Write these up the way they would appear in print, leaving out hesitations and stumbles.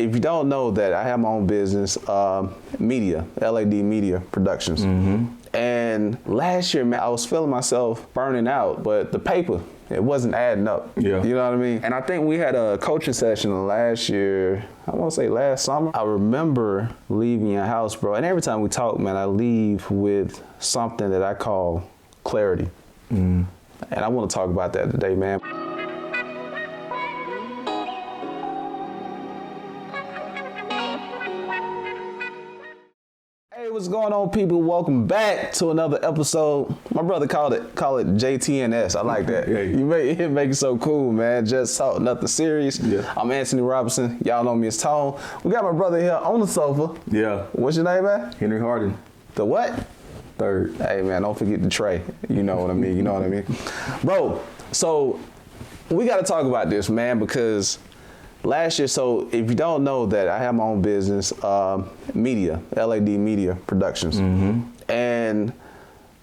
if you don't know that, I have my own business, media, LAD Media Productions. And last year, man, I was feeling myself burning out, but the paper, it wasn't adding up. Yeah. You know what I mean? And I think we had a coaching session last year, I want to say last summer. I remember leaving your house, bro, and every time we talk, man, I leave with something that I call clarity. And I want to talk about that today, man. Hey, what's going on, people? Welcome back to another episode. My brother call it JTNS. I like that. Yeah. You make it so cool, man. Just talk, nothing serious. Yeah. I'm Anthony Robinson. Y'all know me as Tone. We got my brother here on the sofa. Yeah. What's your name, man? Henry Harden. The what? Third. Hey, man, don't forget the Trey. You know what I mean? Bro, so we got to talk about this, man, because last year, so if you don't know that, I have my own business, media, LAD Media Productions. And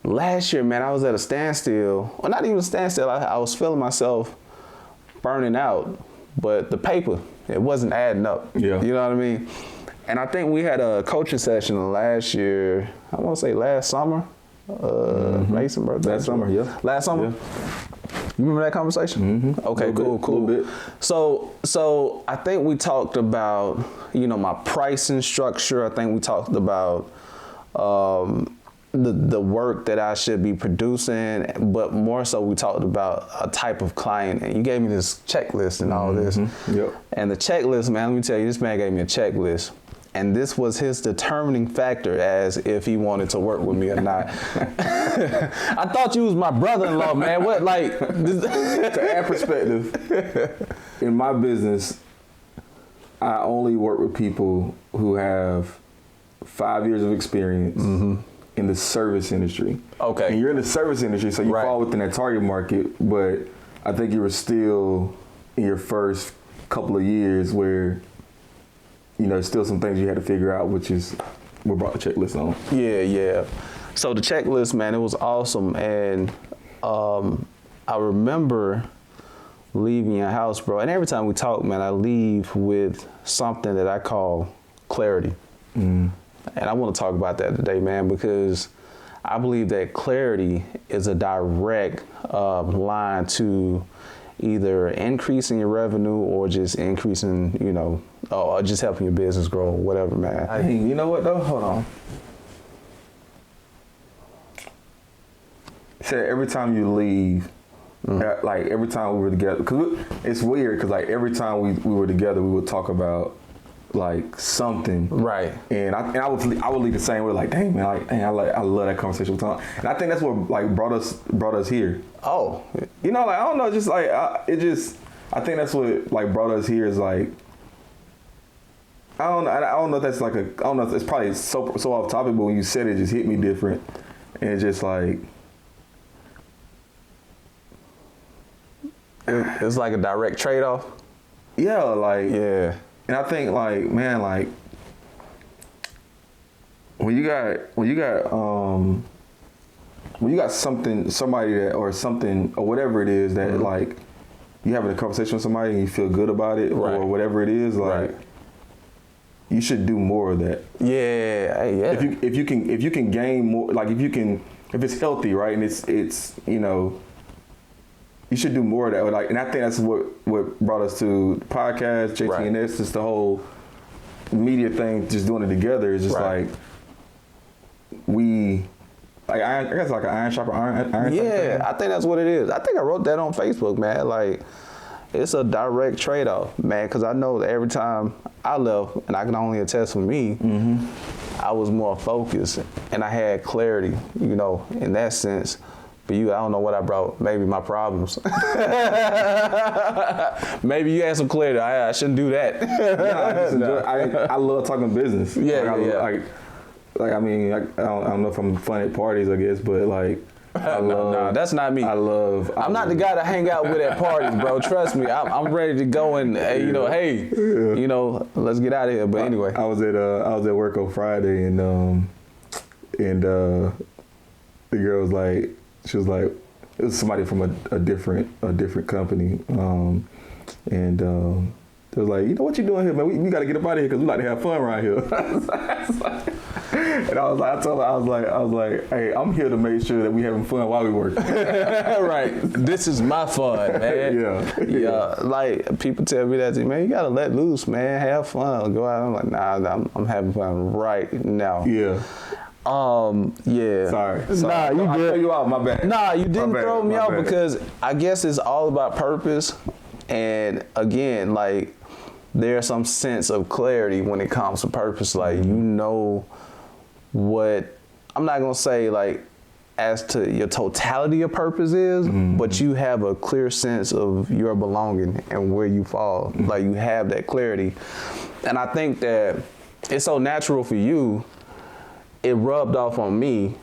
last year, man, I was at a standstill. Well, not even a standstill. I was feeling myself burning out, but the paper, it wasn't adding up. Yeah. You know what I mean? And I think we had a coaching session last year, I want to say last summer, Mason birthday. Last summer, yeah. Last summer? Yeah. You remember that conversation? Okay, cool. A little bit. So I think we talked about, my pricing structure. I think we talked about the work that I should be producing, but more so we talked about a type of client. And you gave me this checklist and all this. Yep. And the checklist, man, let me tell you, this man gave me a checklist. And this was his determining factor as if he wanted to work with me or not. I thought you was my brother-in-law, man. What, like? To add perspective, in my business, I only work with people who have 5 years of experience in the service industry. Okay. And you're in the service industry, so you fall within that target market, but I think you were still in your first couple of years where still some things you had to figure out, which is what brought the checklist on. Yeah. So the checklist, man, it was awesome. And I remember leaving your house, bro. And every time we talk, man, I leave with something that I call clarity. And I want to talk about that today, man, because I believe that clarity is a direct line to either increasing your revenue or just increasing, or just helping your business grow, whatever, man. Hey, you know what though? Hold on. So every time you leave, like every time we were together, because it's weird, because like every time we were together, we would talk about like something, right? And I would leave the same way, like, dang man, I love that conversation with Tom, and I think that's what like brought us here. Oh, I don't know, just like I think that's what like brought us here is like. I don't know if that's like I don't know if it's probably so off topic, but when you said it, just hit me different, and it's just like it's like a direct trade-off. Yeah, like yeah. And I think like, man, like when you got somebody that or something or whatever it is that like you having a conversation with somebody and you feel good about it or whatever it is, like you should do more of that. Yeah. If you can gain more, like if it's healthy, right, and it's you should do more of that. Like, and I think that's what brought us to the podcast, JTNS, just the whole media thing, just doing it together is just like I guess like an iron sharper iron. Yeah, I think that's what it is. I think I wrote that on Facebook, man. Like, it's a direct trade-off, man, because I know that every time I left, and I can only attest for me, I was more focused and I had clarity, in that sense. For you, I don't know what I brought. Maybe my problems. Maybe you had some clarity. I shouldn't do that. I love talking business. Yeah, I mean, I don't know if I'm fun at parties, I guess, but like, I love. No, that's not me. I'm not the guy to hang out with at parties, bro. Trust me. I'm ready to go and let's get out of here. But anyway, I was at work on Friday and the girl was like, she was like, it was somebody from a different company, and They was like, you know what you doing here, man? We got to get up out of here because we like to have fun around here. And I told her, I was like, hey, I'm here to make sure that we having fun while we work. Right. This is my fun, man. Yeah. Like people tell me that, man, you gotta let loose, man. Have fun. Go out. I'm like, nah, I'm having fun right now. Yeah. Yeah. Sorry. Nah, you I good. threw you out. My bad. Nah, you didn't throw me out bad. because I guess it's all about purpose. And again, like there's some sense of clarity when it comes to purpose. Like you know what, I'm not gonna say like as to your totality of purpose is, but you have a clear sense of your belonging and where you fall. Like you have that clarity. And I think that it's so natural for you, it rubbed off on me.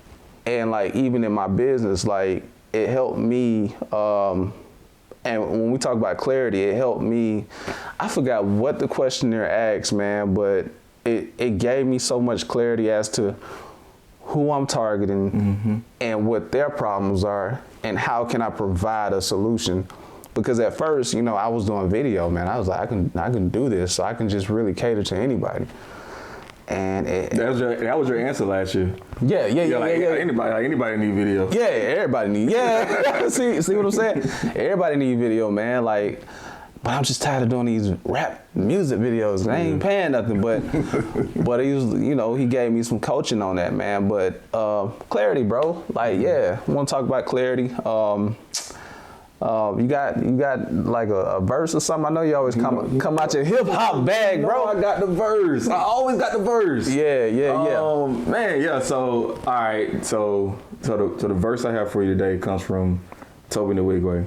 And like even in my business, like it helped me, and when we talk about clarity, it helped me. I forgot what the questionnaire asked, man, but it gave me so much clarity as to who I'm targeting and what their problems are and how can I provide a solution. Because at first, you know, I was doing video, man. I was like, I can do this, so I can just really cater to anybody. And that was your answer last year. Yeah. Anybody need video. Yeah, everybody need. Yeah, see what I'm saying? Everybody need video, man. Like, but I'm just tired of doing these rap music videos. They ain't paying nothing, but he was, you know, he gave me some coaching on that, man. But clarity, bro. Like, yeah, I want to talk about clarity. You got like a verse or something? I know you always come out your hip hop bag, bro. I got the verse. I always got the verse. Yeah. Man, yeah. So all right. So the verse I have for you today comes from Toby Nwigwe,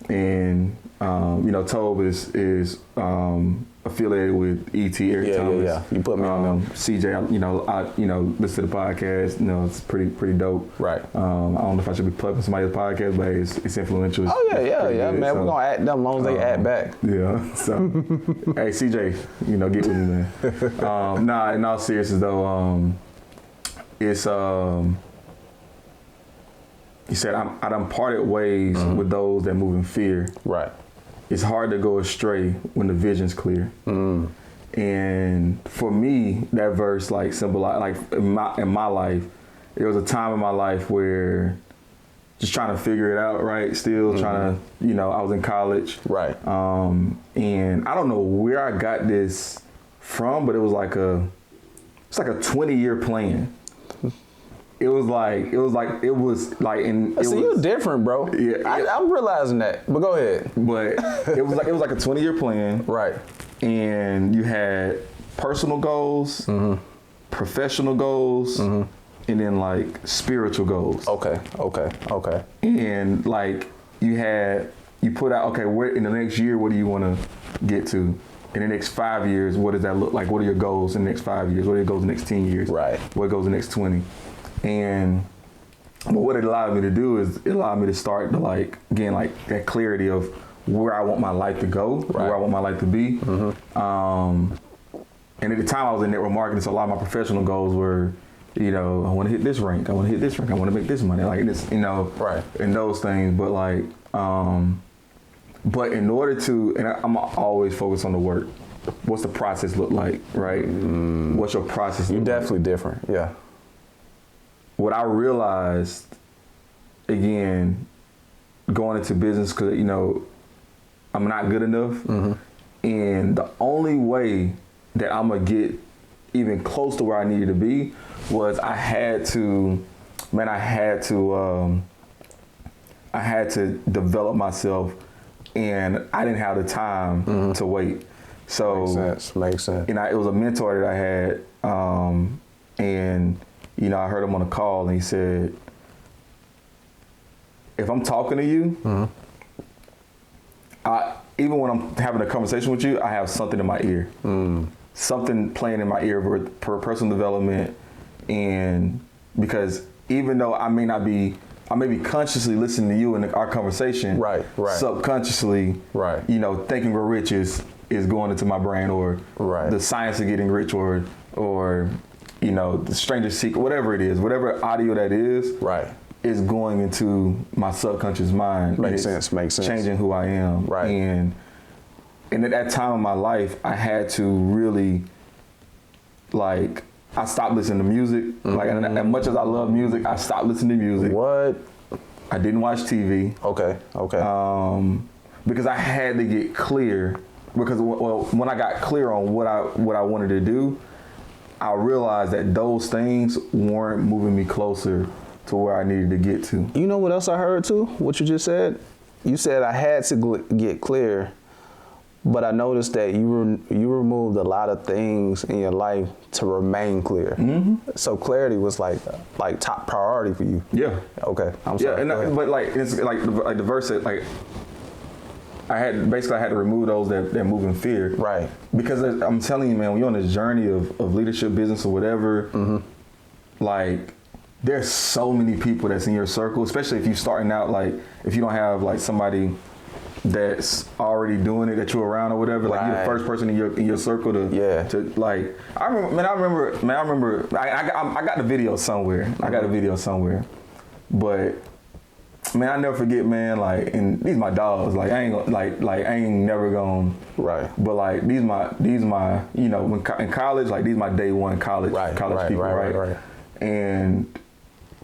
and you know, Tobe is affiliated with ET Eric Thomas. Yeah. You put me on them. CJ, I listen to the podcast. You know, it's pretty dope. Right. I don't know if I should be plugging somebody's podcast, but it's influential. Oh yeah, good, man. so, We're gonna add them as long as they add back. Yeah. So, hey CJ, you know, get with me, man. Nah, in all seriousness though, it's he said I done parted ways with those that move in fear. Right. It's hard to go astray when the vision's clear. And for me, that verse like symbolized, like in my life, there was a time in my life where just trying to figure it out, right? Still trying to, you know, I was in college. Right. And I don't know where I got this from, but it's like a 20-year plan. It was like you're different, bro. Yeah, I'm realizing that. But go ahead. But it was like a 20-year plan. Right. And you had personal goals, professional goals, and then like spiritual goals. Okay. And like you put out, okay, where in the next year, what do you want to get to? In the next 5 years, what does that look like? What are your goals in the next 5 years? What are your goals in the next 10 years? Right. What goes in the next 20? But what it allowed me to do is it allowed me to start to like that clarity of where I want my life to go, where I want my life to be. And at the time I was in network marketing, so a lot of my professional goals were, you know, I want to hit this rank, I want to hit this rank, I want to make this money, like this, you know, right, and those things. But like, but in order to, and I'm always focused on the work. What's the process look like, right? What's your process? You're definitely different, yeah. What I realized, again, going into business, because, you know, I'm not good enough. And the only way that I'm going to get even close to where I needed to be was I had to develop myself, and I didn't have the time to wait. So makes sense. And it was a mentor that I had, and you know, I heard him on a call, and he said, if I'm talking to you, even when I'm having a conversation with you, I have something in my ear, something playing in my ear for personal development. And because even though I may be consciously listening to you in our conversation, right. Subconsciously, right, you know, thinking we're rich is going into my brain, or the science of getting rich, or you know, the stranger's secret, whatever it is, whatever audio that is, right, is going into my subconscious mind. Makes sense. Changing who I am. Right. And and at that time in my life, I had to really, like, I stopped listening to music. Like, as much as I love music, I stopped listening to music. What? I didn't watch TV. Okay. Because I had to get clear. Because when I got clear on what I wanted to do, I realized that those things weren't moving me closer to where I needed to get to. You know what else I heard too? What you just said? You said I had to get clear, but I noticed that you removed a lot of things in your life to remain clear. Mm-hmm. So clarity was like top priority for you. Yeah. Okay. I'm sorry. Yeah, but like it's like the verse said, like I had to remove those that move in fear. Right. Because I'm telling you, man, when you're on this journey of leadership, business, or whatever, like there's so many people that's in your circle, especially if you're starting out, like if you don't have like somebody that's already doing it that you're around or whatever, like you're the first person in your circle to like. I remember. I got the video somewhere. I got a video somewhere, but man, I never forget, man. Like, and these my dogs. Like, I ain't gonna, like I ain't never gonna. Right. But like these my you know, when in college, like these my day one college people, right? And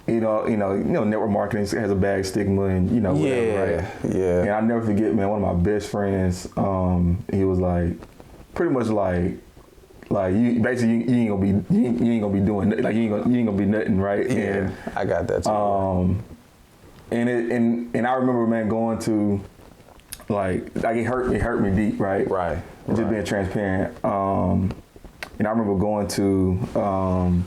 you know, network marketing has a bad stigma, and you know, whatever, right? Yeah. And I never forget, man. One of my best friends, he was like, pretty much like you basically you ain't gonna be doing like you ain't gonna be nothing, right? Yeah. And I got that too. And I remember, man, going to like it hurt me deep, right? Right. Just being transparent. And I remember going to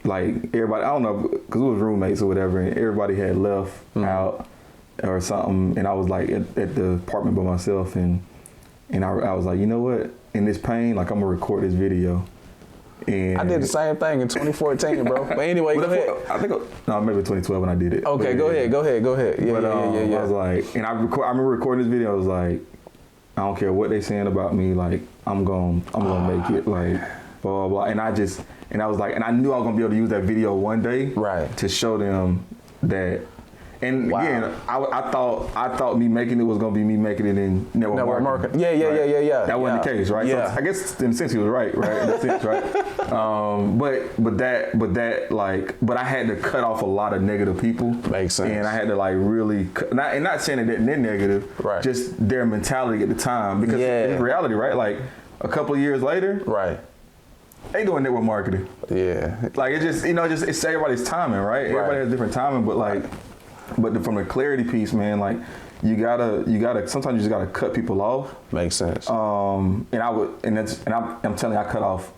like everybody, I don't know, because we was roommates or whatever, and everybody had left out or something, and I was like at the apartment by myself, and I was like, you know what? In this pain, like I'm gonna record this video. And I did the same thing in 2014, bro. But anyway, go ahead. I think maybe 2012 when I did it. Okay, go ahead. Yeah, yeah. I was like, and I remember recording this video. I was like, I don't care what they saying about me. Like, I'm gonna make it. Like, blah blah blah. And I was like, and I knew I was gonna be able to use that video one day, right, to show them that. And again, I thought me making it was gonna be me making it in network marketing. Yeah. That wasn't the case, right? Yeah. So I guess in a sense he was right? In a sense, right? But I had to cut off a lot of negative people. Makes sense. And I had to like really, not saying that they're negative, right? Just their mentality at the time, because in reality, right? Like a couple of years later, right? They doing network marketing. Yeah. Like it just, it's everybody's timing, right? Everybody has different timing, but like. But from the clarity piece, man, like you gotta sometimes you just gotta cut people off. Makes sense. I'm telling you, I cut off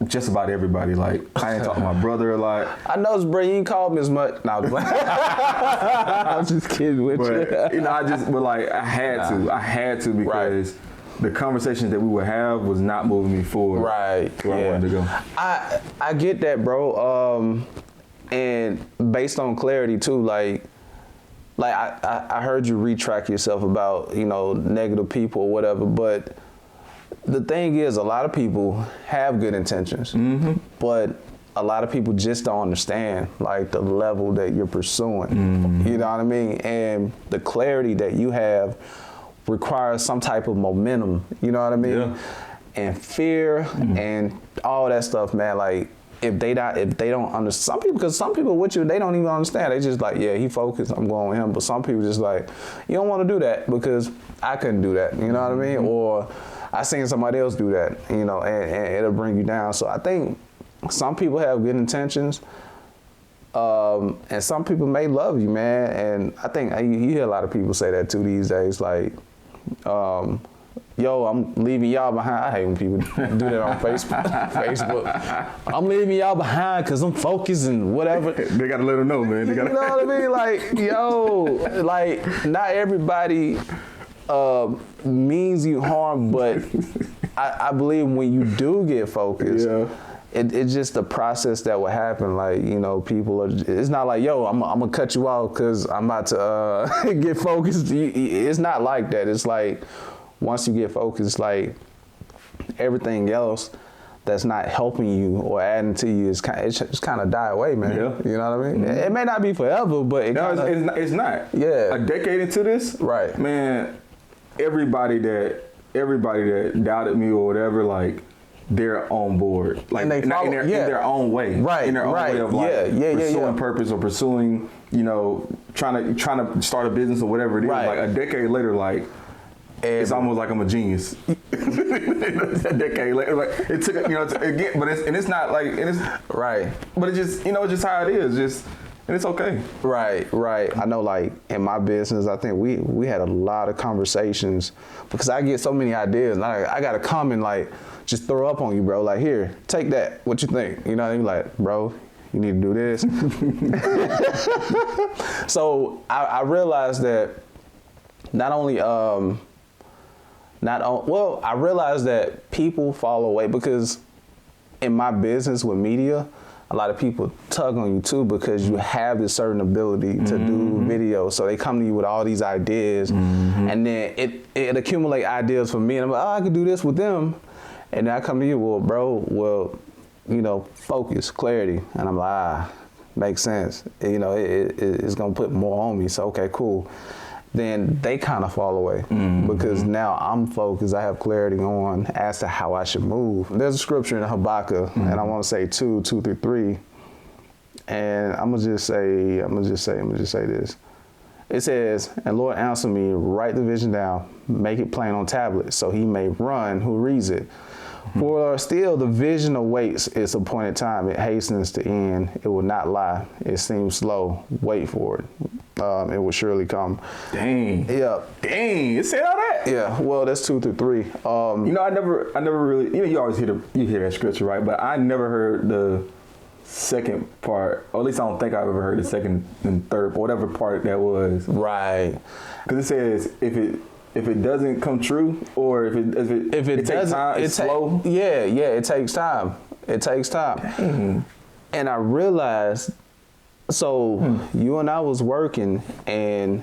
just about everybody. Like I ain't talking to my brother a lot. I noticed, bro, you ain't called me as much. No, I'm just kidding with you. I had to because the conversations that we would have was not moving me forward. Right. To where I wanted to go. I get that, bro. And based on clarity too, like I heard you retract yourself about, negative people or whatever, but the thing is, a lot of people have good intentions, but a lot of people just don't understand like the level that you're pursuing. You know what I mean? And the clarity that you have requires some type of momentum, you know what I mean? Yeah. And fear and all that stuff, man, like if they don't understand, some people with you, they don't even understand. They just like, yeah, he focused, I'm going with him. But some people just like, you don't want to do that because I couldn't do that, you know what I mean? Or I seen somebody else do that, and it'll bring you down. So I think some people have good intentions, and some people may love you, man. And I think you hear a lot of people say that too these days, like, yo, I'm leaving y'all behind. I hate when people do that on Facebook. I'm leaving y'all behind because I'm focused and whatever. They got to let them know, man. You know what I mean? Like, yo, like, not everybody means you harm, but I believe when you do get focused, it's just the process that will happen. Like, people it's not like, yo, I'm going to cut you out because I'm about to get focused. It's not like that. It's like, once you get focused, like everything else that's not helping you or adding to you it's kind of die away, man. Yeah. You know what I mean? It may not be forever, but it's not. Yeah. A decade into this, right, man. everybody that doubted me or whatever, like, they're on board, like, in their own way, right? In their own way of, like, pursuing purpose or pursuing, trying to start a business or whatever it is. Right. Like a decade later, like, it's almost like I'm a genius. A decade later, like, it took, again, but it's not like, and it's right. But it's just, it's just how it is, and it's okay. Right. I know, like, in my business, I think we had a lot of conversations because I get so many ideas, and I got to come and, like, just throw up on you, bro. Like, here, take that. What you think? You know what I mean? Like, bro, you need to do this. So I realized that I realized that people fall away because in my business with media, a lot of people tug on you too because you have this certain ability to do video. So they come to you with all these ideas, and then it accumulate ideas for me, and I'm like, oh, I could do this with them. And then I come to you, well, bro, focus, clarity. And I'm like, makes sense. It's going to put more on me. So, okay, cool. Then they kind of fall away because now I'm focused. I have clarity on as to how I should move. There's a scripture in Habakkuk, and I want to say 2 through 3. And I'm going to just say this. It says, and Lord answer me, write the vision down, make it plain on tablets, so he may run who reads it. For still the vision awaits its appointed time. It hastens to end. It will not lie. It seems slow. Wait for it. It will surely come. Dang. Yeah. Dang. It said all that. Yeah. Well, that's 2 through 3. I never really. You always hear that scripture, right? But I never heard the second part, or at least I don't think I've ever heard the second and third, whatever part that was. Right. Because it says if it doesn't come true, or if it takes time, it's slow. Yeah, it takes time. It takes time. Dang. And I realized, so you and I was working, and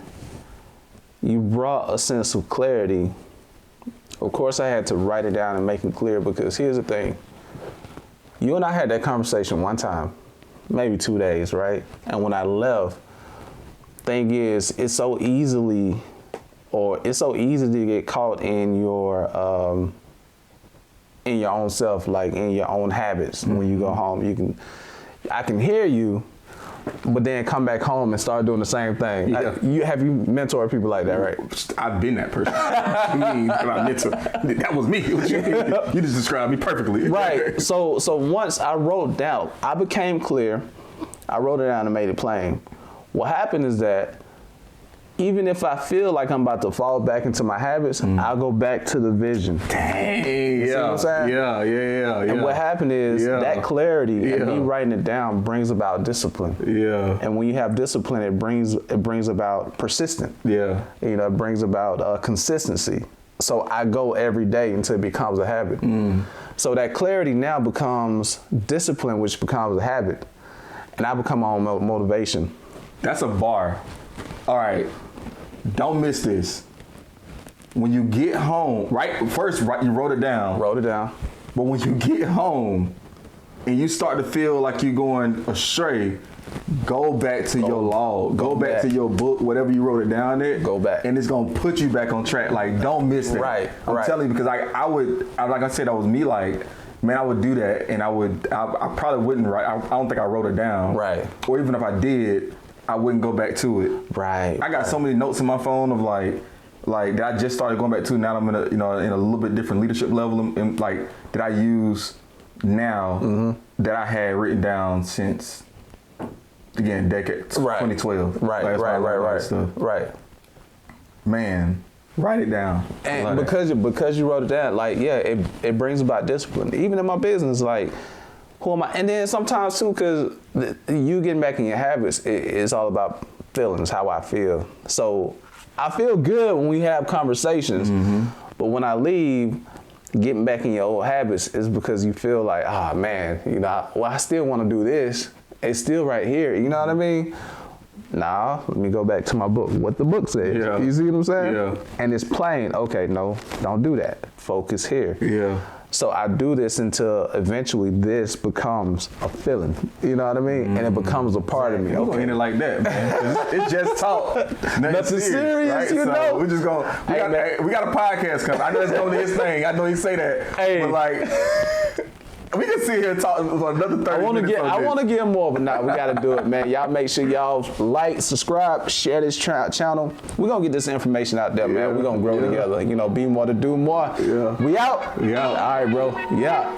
you brought a sense of clarity. Of course, I had to write it down and make it clear, because here's the thing. You and I had that conversation one time, maybe 2 days, right? And when I left, thing is, it's so easy to get caught in your own self, like in your own habits. When you go home, I can hear you, but then come back home and start doing the same thing. Yeah. Have you mentored people like that, right? I've been that person. That was me. You just described me perfectly. Right. So once I wrote down, I became clear. I wrote it down and made it plain. What happened is that even if I feel like I'm about to fall back into my habits, I'll go back to the vision. Dang. You see what I'm saying? Yeah. And what happened is that clarity and me writing it down brings about discipline. Yeah. And when you have discipline, it brings about persistence. Yeah. It brings about consistency. So I go every day until it becomes a habit. So that clarity now becomes discipline, which becomes a habit. And I become my own motivation. That's a bar. All right. Don't miss this. When you get home, you wrote it down. Wrote it down. But when you get home and you start to feel like you're going astray, go back to your log. Go back to your book, whatever you wrote it down there. Go back. And it's going to put you back on track. Like, don't miss that. Right. I'm telling you, because I would, like I said, that was me, like, man, I would do that, and I probably wouldn't write. I don't think I wrote it down. Right. Or even if I did, I wouldn't go back to it. Right. I got so many notes in my phone of like that I just started going back to. Now I'm in a little bit different leadership level, and like that I use now that I had written down since, again, decades, 2012. Right. Man, write it down. And because you wrote it down, like, it brings about discipline. Even in my business, like, who am I? And then sometimes too, because you getting back in your habits, it's all about feelings, how I feel. So I feel good when we have conversations, but when I leave, getting back in your old habits is because you feel like, oh man, I still want to do this. It's still right here. You know what I mean? Nah, let me go back to my book. What the book says. Yeah. You see what I'm saying? Yeah. And it's plain. Okay, no, don't do that. Focus here. Yeah. So I do this until eventually this becomes a feeling. You know what I mean? And it becomes a part of me. We're gonna end it like that, man. It's just talk. Nothing serious, right? You so know. We're just gonna. We got a podcast coming. I know it's gonna be his thing. I know he say that. Hey. But like, we can sit here and talk for another 30 minutes. I want to get more, but nah, we got to do it, man. Y'all make sure y'all like, subscribe, share this channel. We're going to get this information out there, man. We're going to grow together. You know, be more to do more. Yeah. We out? We out. All right, bro. Yeah.